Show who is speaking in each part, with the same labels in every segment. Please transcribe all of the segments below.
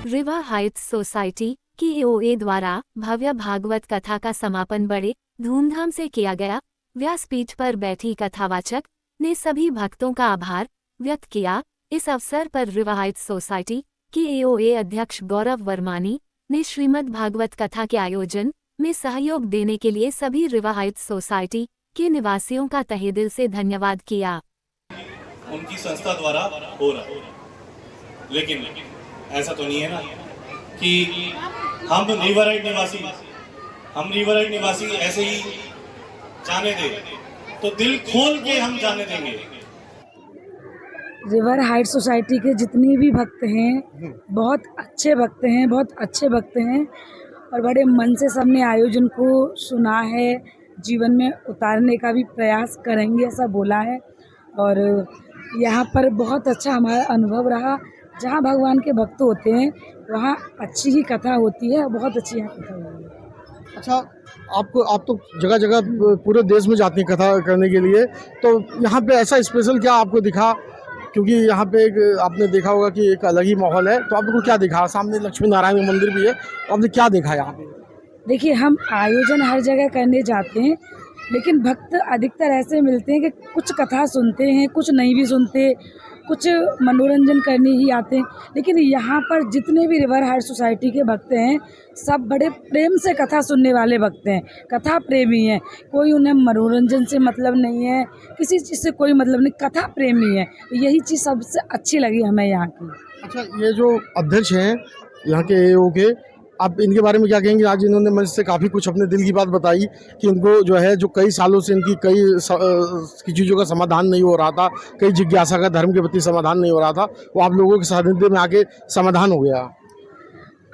Speaker 1: River Heights society की AOA द्वारा भव्य भागवत कथा का समापन बड़े धूमधाम से किया गया। व्यासपीठ पर बैठी कथावाचक ने सभी भक्तों का आभार व्यक्त किया। इस अवसर पर रिवर हाइट्स सोसाइटी की एओए अध्यक्ष गौरव वर्मानी ने श्रीमद् भागवत कथा के आयोजन में सहयोग देने के लिए सभी रिवर हाइट्स सोसाइटी के निवासियों का तहे दिल से धन्यवाद किया।
Speaker 2: उनकी संस्था द्वारा हो रहा है, लेकिन ऐसा तो नहीं है ना कि हम रिवरराइट निवासी ऐसे ही जाने दें, तो दिल खोल के हम जाने देंगे।
Speaker 3: रिवर हाइट सोसाइटी के जितने भी भक्त हैं बहुत अच्छे भक्त हैं, बहुत अच्छे भक्त हैं और बड़े मन से सबने आयोजन को सुना है, जीवन में उतारने का भी प्रयास करेंगे ऐसा बोला है। और यहाँ पर बहुत अच्छा हमारा अनुभव रहा। जहाँ भगवान के भक्त होते हैं वहाँ अच्छी ही कथा होती है, बहुत अच्छी यहाँ कथा हुई है।
Speaker 4: अच्छा, आप तो जगह जगह पूरे देश में जाती हैं कथा करने के लिए, तो यहाँ पे ऐसा स्पेशल क्या आपको दिखा? क्योंकि यहाँ पे एक आपने देखा होगा कि एक अलग ही माहौल है, तो आपको क्या दिखा? सामने लक्ष्मी नारायण मंदिर भी है, तो आपने क्या देखा यहाँ पे?
Speaker 3: देखिए, हम आयोजन हर जगह करने जाते हैं, लेकिन भक्त अधिकतर ऐसे मिलते हैं कि कुछ कथा सुनते हैं, कुछ नहीं भी सुनते, कुछ मनोरंजन करने ही आते हैं। लेकिन यहाँ पर जितने भी रिवर हाइट सोसाइटी के भक्त हैं सब बड़े प्रेम से कथा सुनने वाले भक्त हैं, कथा प्रेमी हैं। कोई उन्हें मनोरंजन से मतलब नहीं है, किसी चीज़ से कोई मतलब नहीं, कथा प्रेमी है। यही चीज़ सबसे अच्छी लगी हमें यहाँ की।
Speaker 4: अच्छा, ये जो अध्यक्ष हैं यहाँ के एओ के, आप इनके बारे में क्या कहेंगे? आज इन्होंने मंच से काफ़ी कुछ अपने दिल की बात बताई कि इनको जो है जो कई सालों से इनकी कई चीज़ों का समाधान नहीं हो रहा था, कई जिज्ञासा का धर्म के प्रति समाधान नहीं हो रहा था, वो आप लोगों के सानिध्य में आके समाधान हो गया।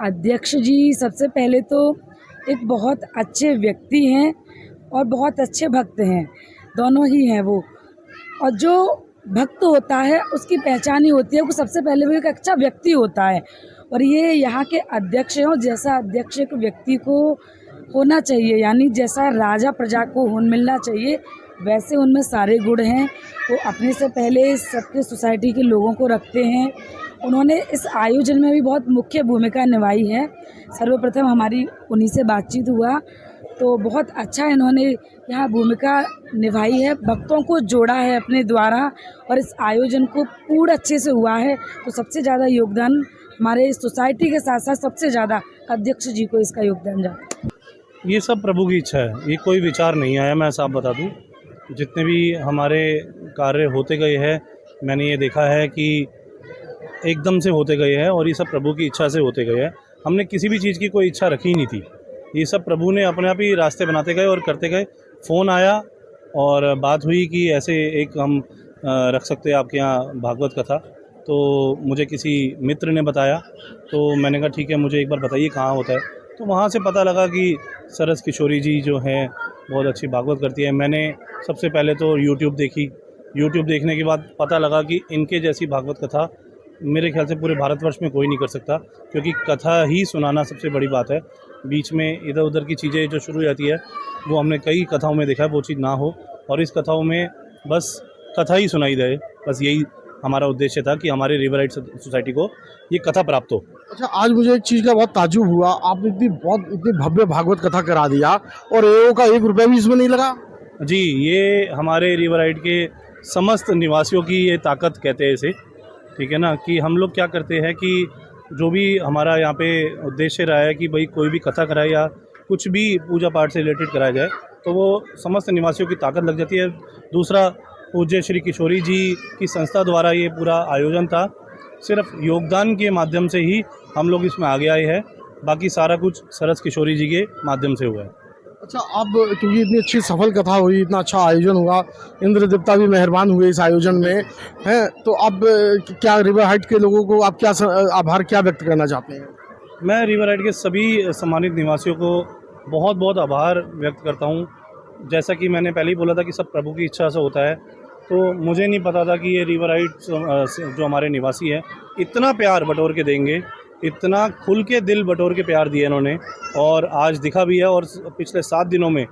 Speaker 3: अध्यक्ष जी सबसे पहले तो एक बहुत अच्छे व्यक्ति हैं और बहुत अच्छे भक्त हैं, दोनों ही हैं वो। और जो भक्त होता है उसकी पहचान ही होती है वो सबसे पहले वो एक अच्छा व्यक्ति होता है। और ये यहाँ के अध्यक्ष हैं और जैसा अध्यक्ष एक व्यक्ति को होना चाहिए, यानी जैसा राजा प्रजा को मिलना चाहिए, वैसे उनमें सारे गुण हैं। वो अपने से पहले सबके सोसाइटी के लोगों को रखते हैं। उन्होंने इस आयोजन में भी बहुत मुख्य भूमिका निभाई है। सर्वप्रथम हमारी उन्हीं से बातचीत हुआ तो बहुत अच्छा इन्होंने यहाँ भूमिका निभाई है, भक्तों को जोड़ा है अपने द्वारा और इस आयोजन को पूर्ण अच्छे से हुआ है। तो सबसे ज़्यादा योगदान हमारे सोसाइटी के साथ साथ सबसे ज़्यादा अध्यक्ष जी को इसका योगदान जाता है।
Speaker 5: ये सब प्रभु की इच्छा है, ये कोई विचार नहीं आया। मैं साफ बता दूं, जितने भी हमारे कार्य होते गए हैं मैंने ये देखा है कि एकदम से होते गए हैं और ये सब प्रभु की इच्छा से होते गए हैं। हमने किसी भी चीज़ की कोई इच्छा रखी नहीं थी, ये सब प्रभु ने अपने आप ही रास्ते बनाते गए और करते गए। फ़ोन आया और बात हुई कि ऐसे एक हम रख सकते हैं आपके यहाँ भागवत कथा, तो मुझे किसी मित्र ने बताया, तो मैंने कहा ठीक है, मुझे एक बार बताइए कहाँ होता है। तो वहाँ से पता लगा कि सरस किशोरी जी जो हैं बहुत अच्छी भागवत करती है। मैंने सबसे पहले तो यूट्यूब देखी, यूट्यूब देखने के बाद पता लगा कि इनके जैसी भागवत कथा मेरे ख्याल से पूरे भारतवर्ष में कोई नहीं कर सकता, क्योंकि कथा ही सुनाना सबसे बड़ी बात है। बीच में इधर उधर की चीज़ें जो शुरू हो जाती है वो हमने कई कथाओं में देखा है, वो चीज़ ना हो और इस कथाओं में बस कथा ही सुनाई दे। बस यही हमारा उद्देश्य था कि हमारे रिवर हाइट सोसाइटी को ये कथा प्राप्त हो।
Speaker 4: अच्छा, आज मुझे एक चीज़ का बहुत ताज्जुब हुआ, आपने इतनी भव्य भागवत कथा करा दिया और एओ का 1 रुपया भी इसमें नहीं लगा।
Speaker 5: जी, ये हमारे रिवर हाइट के समस्त निवासियों की ये ताकत कहते हैं इसे, ठीक है ना। कि हम लोग क्या करते हैं कि जो भी हमारा यहाँ पे उद्देश्य रहा है कि भाई कोई भी कथा कराए या कुछ भी पूजा पाठ से रिलेटेड कराया जाए, तो वो समस्त निवासियों की ताकत लग जाती है। दूसरा, पूज्य श्री किशोरी जी की संस्था द्वारा ये पूरा आयोजन था, सिर्फ योगदान के माध्यम से ही हम लोग इसमें आगे आए हैं, बाकी सारा कुछ सरस किशोरी जी के माध्यम से हुआ है।
Speaker 4: अच्छा, अब क्योंकि इतनी अच्छी सफल कथा हुई, इतना अच्छा आयोजन हुआ, इंद्र देवता भी मेहरबान हुए इस आयोजन में हैं, तो अब क्या रिवर हाइट के लोगों को आप क्या आभार क्या व्यक्त करना चाहते हैं?
Speaker 5: मैं रिवर हाइट के सभी सम्मानित निवासियों को बहुत बहुत आभार व्यक्त करता हूँ। जैसा कि मैंने पहले ही बोला था कि सब प्रभु की इच्छा से होता है, तो मुझे नहीं पता था कि ये रिवर हाइट जो हमारे निवासी हैं इतना प्यार बटोर के देंगे, इतना खुल के दिल बटोर के प्यार दिया इन्होंने और आज दिखा भी है। और पिछले 7 दिनों में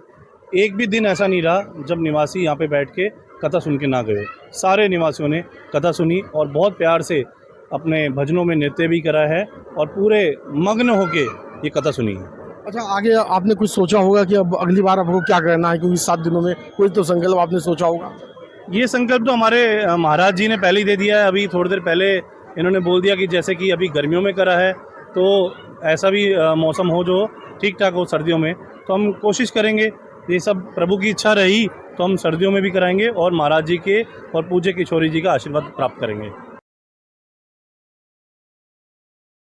Speaker 5: एक भी दिन ऐसा नहीं रहा जब निवासी यहाँ पे बैठ के कथा सुन के ना गए। सारे निवासियों ने कथा सुनी और बहुत प्यार से अपने भजनों में नृत्य भी करा है और पूरे मग्न होके ये कथा सुनी है।
Speaker 4: अच्छा, आगे आपने कुछ सोचा होगा कि अब अगली बार आपको क्या करना है, क्योंकि 7 दिनों में कोई तो संकल्प आपने सोचा होगा।
Speaker 5: ये संकल्प तो हमारे महाराज जी ने पहले ही दे दिया है। अभी थोड़ी देर पहले इन्होंने बोल दिया कि जैसे कि अभी गर्मियों में करा है तो ऐसा भी मौसम हो जो ठीक ठाक हो सर्दियों में, तो हम कोशिश करेंगे। ये सब प्रभु की इच्छा रही तो हम सर्दियों में भी कराएंगे और महाराज जी के और पूज्य किशोरी जी का आशीर्वाद प्राप्त करेंगे।